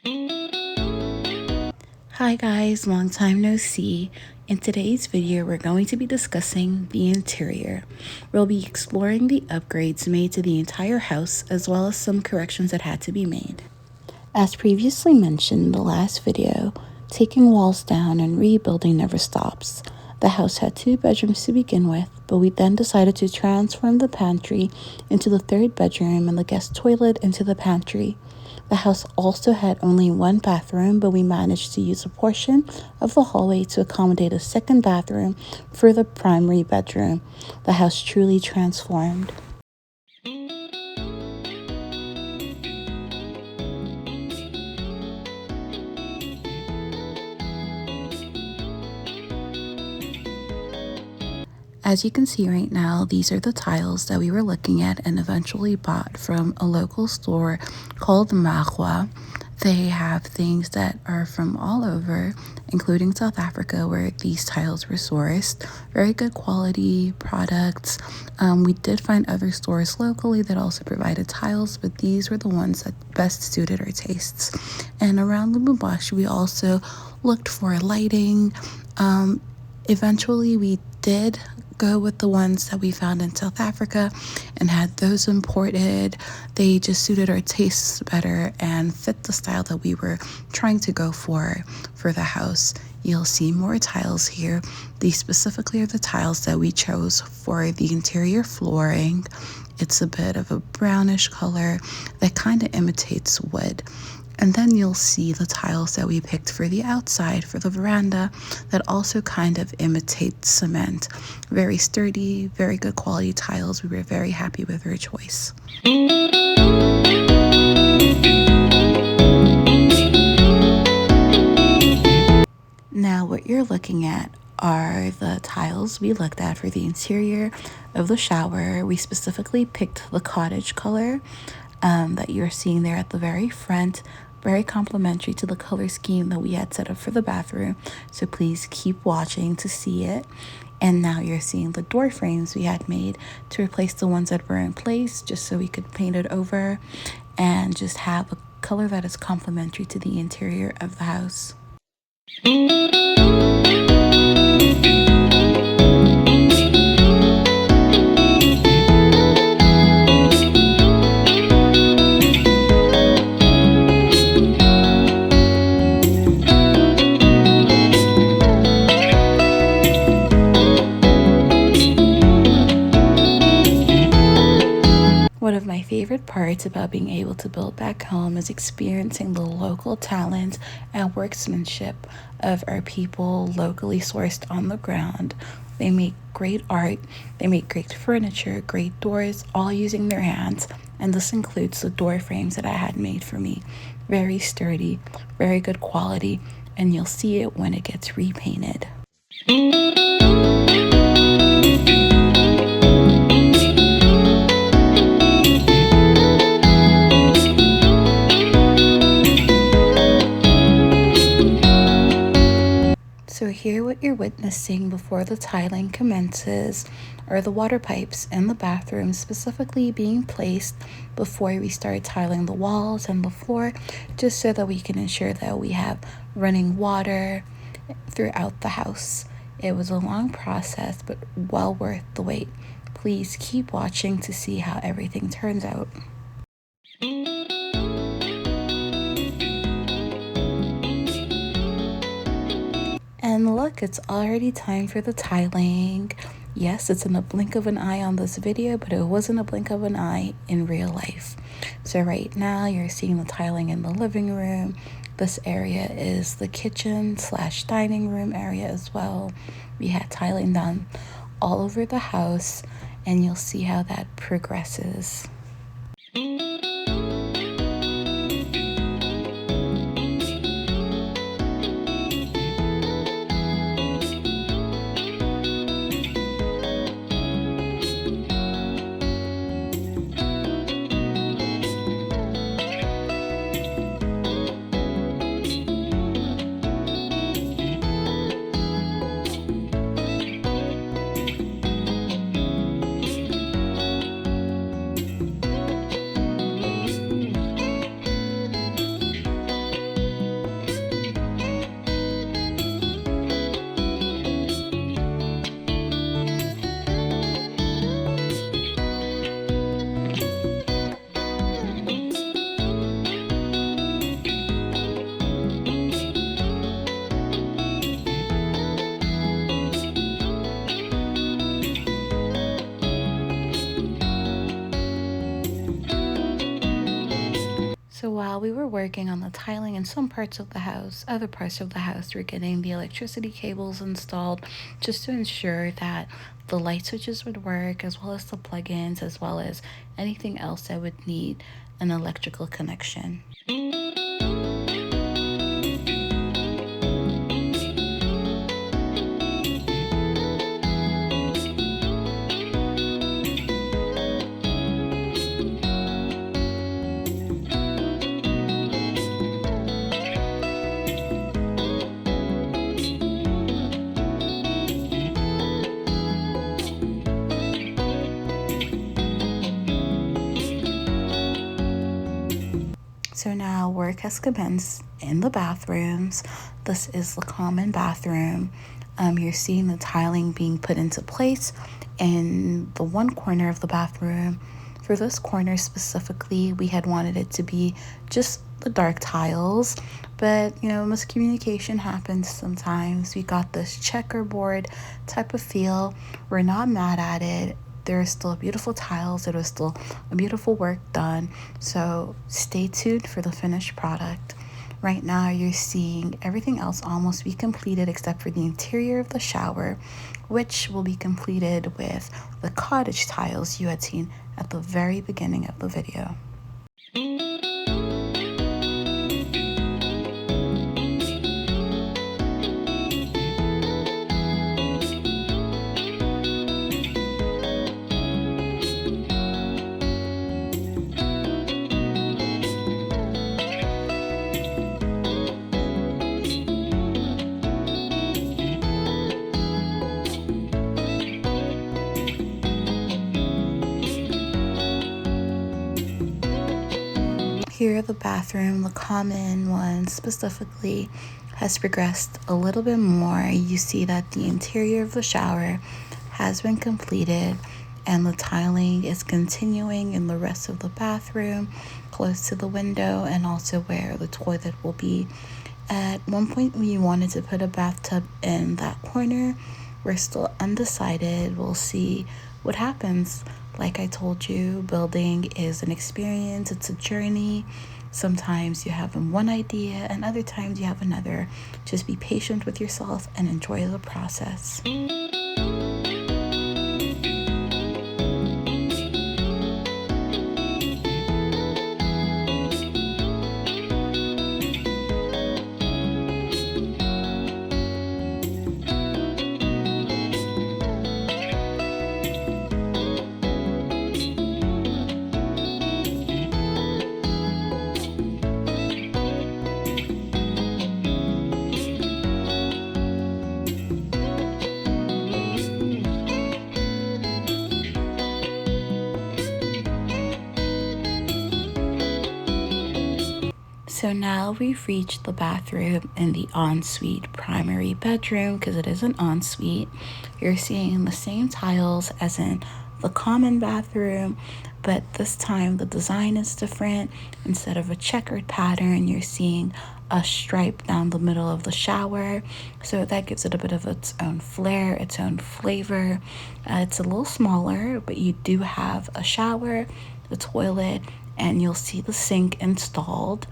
Hi guys, long time no see. In today's video, we're going to be discussing the interior. We'll be exploring the upgrades made to the entire house as well as some corrections that had to be made. As previously mentioned in the last video, taking walls down and rebuilding never stops. The house had 2 bedrooms to begin with, but we then decided to transform the pantry into the 3rd bedroom and the guest toilet into the pantry. The house also had only 1 bathroom, but we managed to use a portion of the hallway to accommodate a 2nd bathroom for the primary bedroom. The house truly transformed. As you can see right now, these are the tiles that we were looking at and eventually bought from a local store called Magua. They have things that are from all over, including South Africa, where these tiles were sourced. Very good quality products. We did find other stores locally that also provided tiles, but these were the ones that best suited our tastes. And around Lubumbashi, we also looked for lighting. Eventually, we did go with the ones that we found in South Africa and had those imported. They just suited our tastes better and fit the style that we were trying to go for the house. You'll see more tiles here. These specifically are the tiles that we chose for the interior flooring. It's a bit of a brownish color that kind of imitates wood. And then you'll see the tiles that we picked for the outside, for the veranda, that also kind of imitate cement. Very sturdy, very good quality tiles. We were very happy with our choice. Now what you're looking at are the tiles we looked at for the interior of the shower. We specifically picked the cottage color that you're seeing there at the very front. Very complimentary to the color scheme that we had set up for the bathroom, so please keep watching to see it. And now you're seeing the door frames we had made to replace the ones that were in place, just so we could paint it over and just have a color that is complementary to the interior of the house. One of my favorite parts about being able to build back home is experiencing the local talent and workmanship of our people locally sourced on the ground. They make great art, they make great furniture, great doors, all using their hands. And this includes the door frames that I had made for me. Very sturdy, very good quality, and you'll see it when it gets repainted. So here what you're witnessing before the tiling commences are the water pipes in the bathroom, specifically being placed before we start tiling the walls and the floor, just so that we can ensure that we have running water throughout the house. It was a long process, but well worth the wait. Please keep watching to see how everything turns out. And look, it's already time for the tiling. Yes, it's in a blink of an eye on this video, but it wasn't a blink of an eye in real life. So right now you're seeing the tiling in the living room. This area is the kitchen/dining room area as well. We had tiling done all over the house, and you'll see how that progresses. while we were working on the tiling in some parts of the house, other parts of the house were getting the electricity cables installed just to ensure that the light switches would work, as well as the plugins, as well as anything else that would need an electrical connection. So now work has commenced in the bathrooms. This is the common bathroom. You're seeing the tiling being put into place in the one corner of the bathroom. For this corner specifically, we had wanted it to be just the dark tiles, but miscommunication happens sometimes. We got this checkerboard type of feel. We're not mad at it. There are still beautiful tiles. It was still a beautiful work done. So stay tuned for the finished product. Right now, you're seeing everything else almost be completed except for the interior of the shower, which will be completed with the cottage tiles you had seen at the very beginning of the video. Here, the bathroom, the common one specifically, has progressed a little bit more. You see that the interior of the shower has been completed, and the tiling is continuing in the rest of the bathroom, close to the window, and also where the toilet will be. At one point, we wanted to put a bathtub in that corner. We're still undecided. We'll see what happens. Like I told you, building is an experience, it's a journey. Sometimes you have one idea and other times you have another. Just be patient with yourself and enjoy the process. So now we've reached the bathroom in the ensuite primary bedroom, because it is an ensuite. You're seeing the same tiles as in the common bathroom, but this time the design is different. Instead of a checkered pattern, you're seeing a stripe down the middle of the shower, so that gives it a bit of its own flair, its own flavor. It's a little smaller, but you do have a shower, the toilet, and you'll see the sink installed.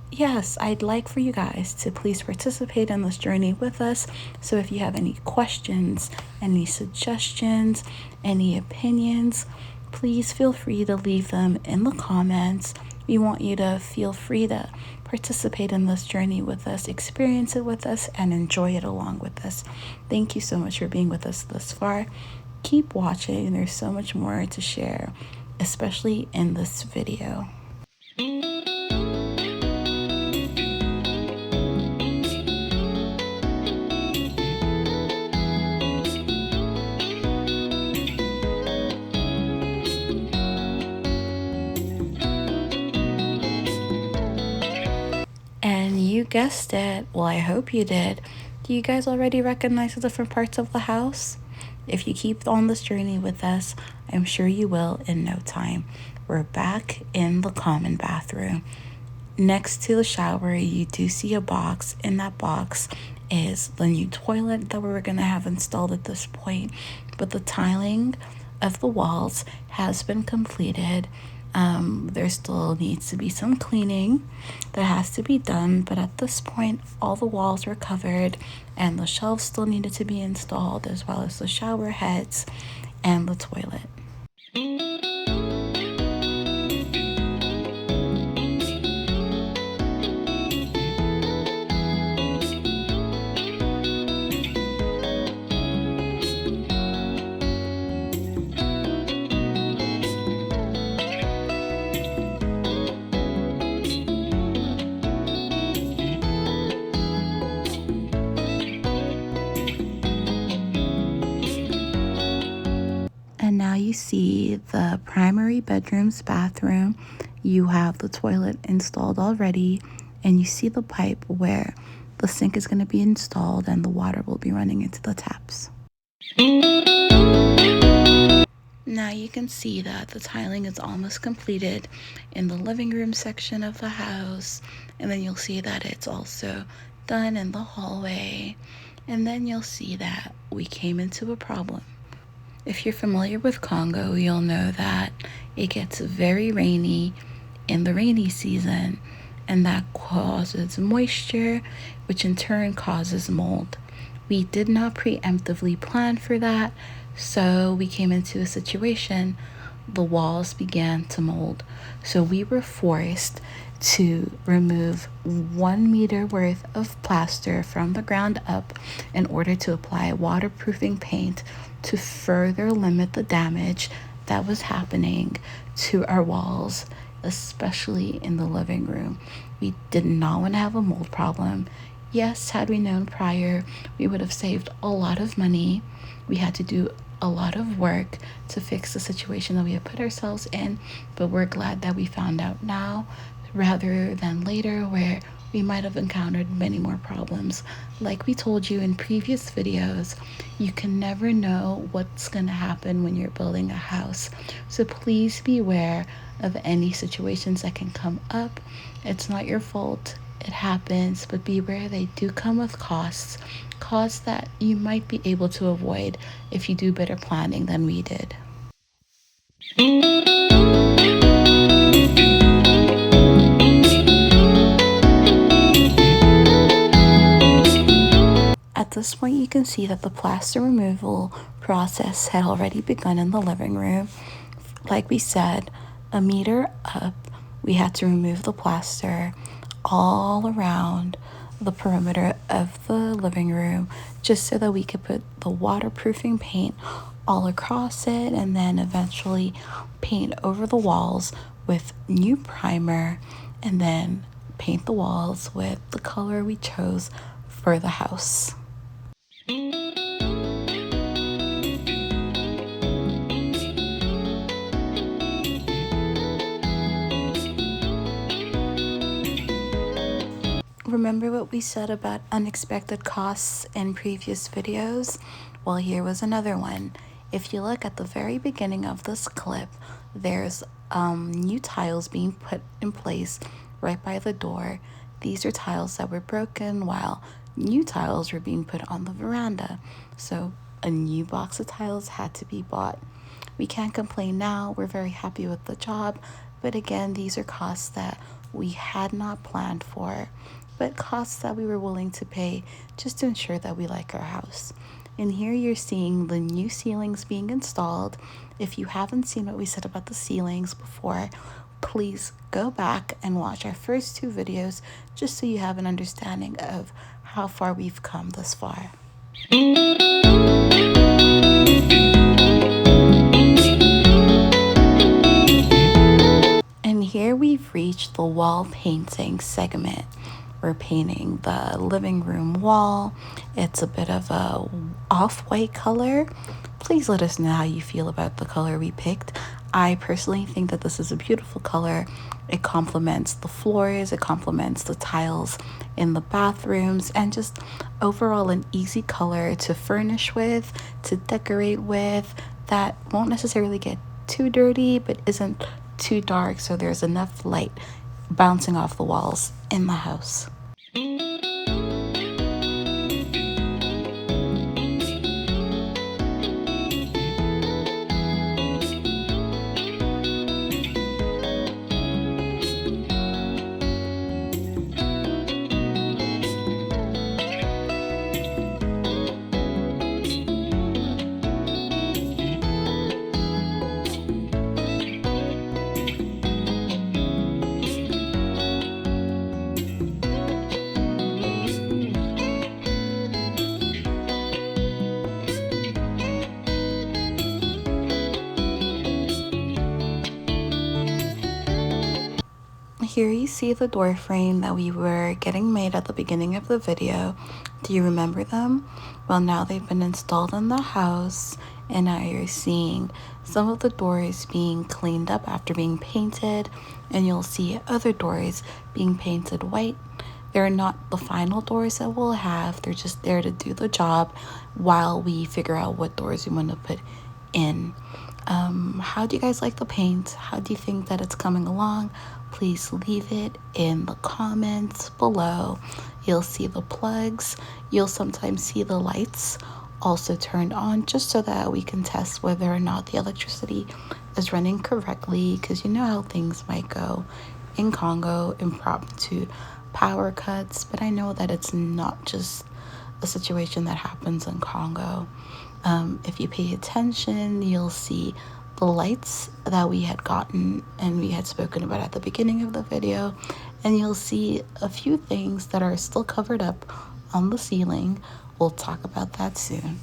Yes, I'd like for you guys to please participate in this journey with us. So if you have any questions, any suggestions, any opinions, please feel free to leave them in the comments. We want you to feel free to participate in this journey with us, experience it with us, and enjoy it along with us. Thank you so much for being with us thus far. Keep watching. There's so much more to share, especially in this video. And you guessed it. Well, I hope you did. Do you guys already recognize the different parts of the house? If you keep on this journey with us, I'm sure you will in no time. We're back in the common bathroom. Next to the shower, you do see a box. In that box is the new toilet that we were going to have installed at this point. But the tiling of the walls has been completed. There still needs to be some cleaning that has to be done, but at this point, all the walls were covered and the shelves still needed to be installed, as well as the shower heads and the toilet. And now you see the primary bedroom's bathroom. You have the toilet installed already, and you see the pipe where the sink is going to be installed and the water will be running into the taps. Now you can see that the tiling is almost completed in the living room section of the house, and then you'll see that it's also done in the hallway, and then you'll see that we came into a problem. If you're familiar with Congo, you'll know that it gets very rainy in the rainy season, and that causes moisture, which in turn causes mold. We did not preemptively plan for that, so we came into a situation the walls began to mold. So we were forced to remove 1 meter worth of plaster from the ground up in order to apply waterproofing paint to further limit the damage that was happening to our walls, especially in the living room. We did not want to have a mold problem. Yes, had we known prior, we would have saved a lot of money. We had to do a lot of work to fix the situation that we have put ourselves in, but we're glad that we found out now rather than later, where we might have encountered many more problems. Like we told you in previous videos, you can never know what's going to happen when you're building a house. So please beware of any situations that can come up. It's not your fault. It happens, but beware, they do come with costs that you might be able to avoid if you do better planning than we did. At this point, you can see that the plaster removal process had already begun in the living room. Like we said, 1 meter up, we had to remove the plaster all around the perimeter of the living room, just so that we could put the waterproofing paint all across it, and then eventually paint over the walls with new primer, and then paint the walls with the color we chose for the house. Remember what we said about unexpected costs in previous videos? Well, here was another one. If you look at the very beginning of this clip, there's new tiles being put in place right by the door. These are tiles that were broken while new tiles were being put on the veranda. So a new box of tiles had to be bought. We can't complain now. We're very happy with the job. But again, these are costs that we had not planned for, but costs that we were willing to pay just to ensure that we like our house. And here you're seeing the new ceilings being installed. If you haven't seen what we said about the ceilings before, please go back and watch our first 2 videos just so you have an understanding of how far we've come thus far. And here we've reached the wall painting segment. We're painting the living room wall. It's a bit of a off-white color. Please let us know how you feel about the color we picked. I personally think that this is a beautiful color. It complements the floors, it complements the tiles in the bathrooms, and just overall an easy color to furnish with, to decorate with, that won't necessarily get too dirty but isn't too dark, so there's enough light bouncing off the walls in the house. Here you see the door frame that we were getting made at the beginning of the video. Do you remember them? Well, now they've been installed in the house, and now you're seeing some of the doors being cleaned up after being painted, and you'll see other doors being painted white. They're not the final doors that we'll have. They're just there to do the job while we figure out what doors we want to put in. How do you guys like the paint? How do you think that it's coming along? Please leave it in the comments below. You'll see the plugs. You'll sometimes see the lights also turned on, just so that we can test whether or not the electricity is running correctly, because you know how things might go in Congo, impromptu power cuts. But I know that it's not just a situation that happens in Congo. If you pay attention, you'll see the lights that we had gotten and we had spoken about at the beginning of the video, and you'll see a few things that are still covered up on the ceiling. We'll talk about that soon.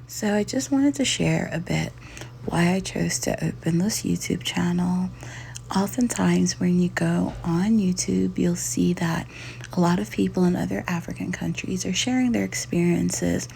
So I just wanted to share a bit why I chose to open this YouTube channel. Oftentimes when you go on YouTube, you'll see that a lot of people in other African countries are sharing their experiences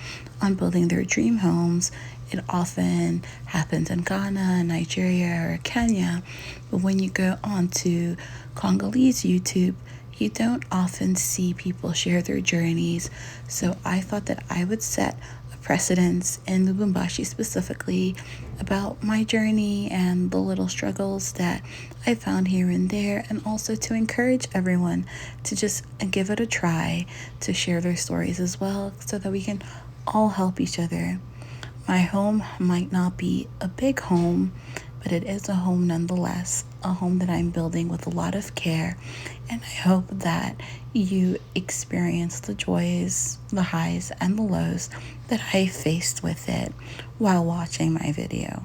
on building their dream homes. It often happens in Ghana, Nigeria, or Kenya. But when you go on to Congolese YouTube, you don't often see people share their journeys. So I thought that I would set precedents in Lubumbashi specifically about my journey and the little struggles that I found here and there, and also to encourage everyone to just give it a try, to share their stories as well, so that we can all help each other. My home might not be a big home, but it is a home nonetheless, a home that I'm building with a lot of care, and I hope that you experience the joys, the highs, and the lows that I faced with it while watching my video.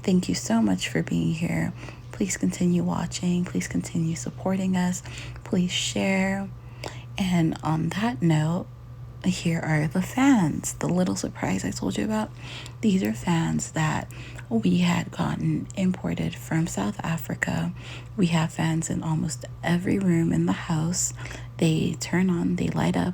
Thank you so much for being here. Please continue watching. Please continue supporting us. Please share. And on that note, here are the fans. The little surprise I told you about. These are fans that we had gotten imported from South Africa. We have fans in almost every room in the house. They turn on, they light up.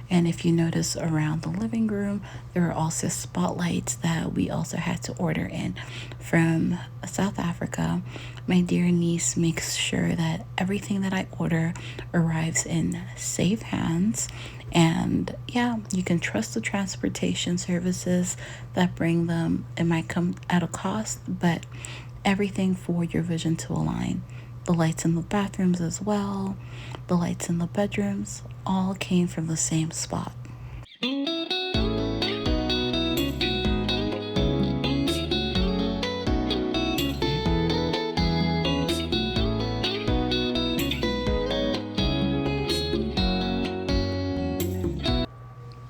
And if you notice around the living room, there are also spotlights that we also had to order in from South Africa. My dear niece makes sure that everything that I order arrives in safe hands. And yeah, you can trust the transportation services that bring them. It might come at a cost, but everything for your vision to align. The lights in the bathrooms as well, the lights in the bedrooms, all came from the same spot.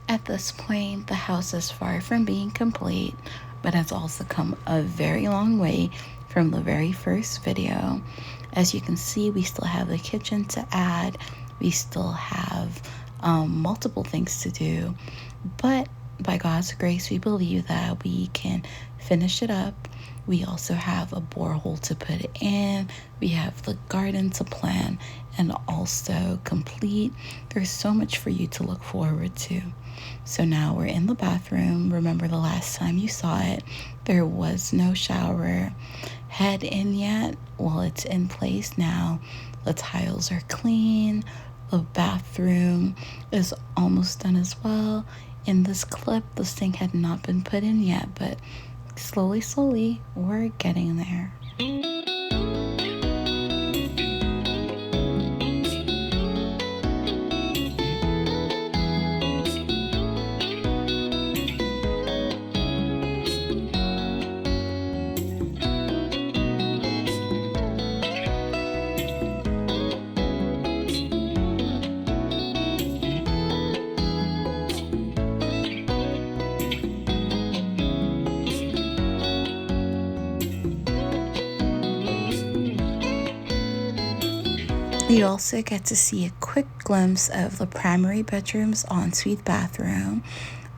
At this point, the house is far from being complete, but has also come a very long way from the very first video. As you can see, we still have the kitchen to add. We still have multiple things to do, but by God's grace, we believe that we can finish it up. We also have a borehole to put in. We have the garden to plan and also complete. There's so much for you to look forward to. So now we're in the bathroom. Remember the last time you saw it, there was no shower head in yet. Well, it's in place now. The tiles are clean. The bathroom is almost done as well. In this clip, the sink had not been put in yet, but slowly, we're getting there. You also get to see a quick glimpse of the primary bedroom's ensuite bathroom.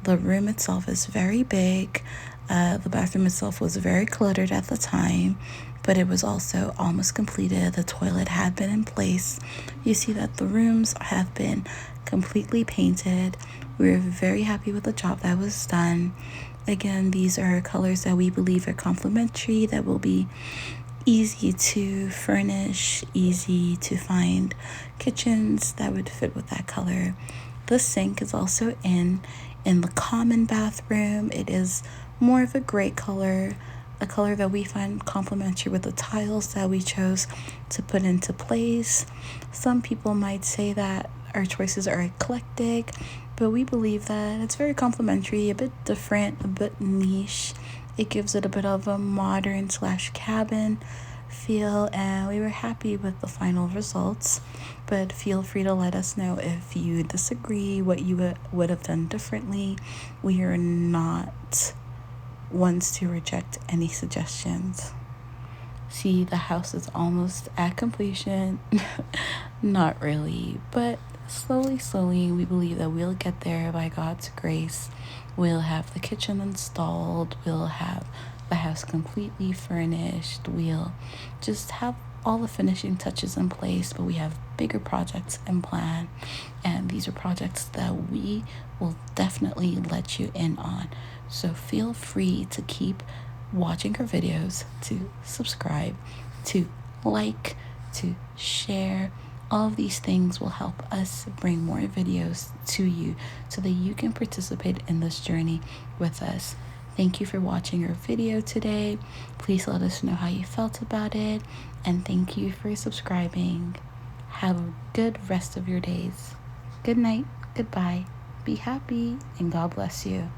The room itself is very big. The bathroom itself was very cluttered at the time, but it was also almost completed. The toilet had been in place. You see that the rooms have been completely painted. We're very happy with the job that was done. Again, these are colors that we believe are complementary, that will be easy to furnish, easy to find kitchens that would fit with that color. The sink is also in the common bathroom. It is more of a gray color, a color that we find complementary with the tiles that we chose to put into place. Some people might say that our choices are eclectic, but we believe that it's very complementary, a bit different, a bit niche. It gives it a bit of a modern / cabin feel, and we were happy with the final results. But feel free to let us know if you disagree, what you would have done differently. We are not ones to reject any suggestions. See, the house is almost at completion. Not really, but slowly, we believe that we'll get there by God's grace. We'll have the kitchen installed. We'll have the house completely furnished. We'll just have all the finishing touches in place, but we have bigger projects in plan. And these are projects that we will definitely let you in on. So feel free to keep watching our videos, to subscribe, to like, to share. All of these things will help us bring more videos to you so that you can participate in this journey with us. Thank you for watching our video today. Please let us know how you felt about it, and thank you for subscribing. Have a good rest of your days. Good night, goodbye, be happy, and God bless you.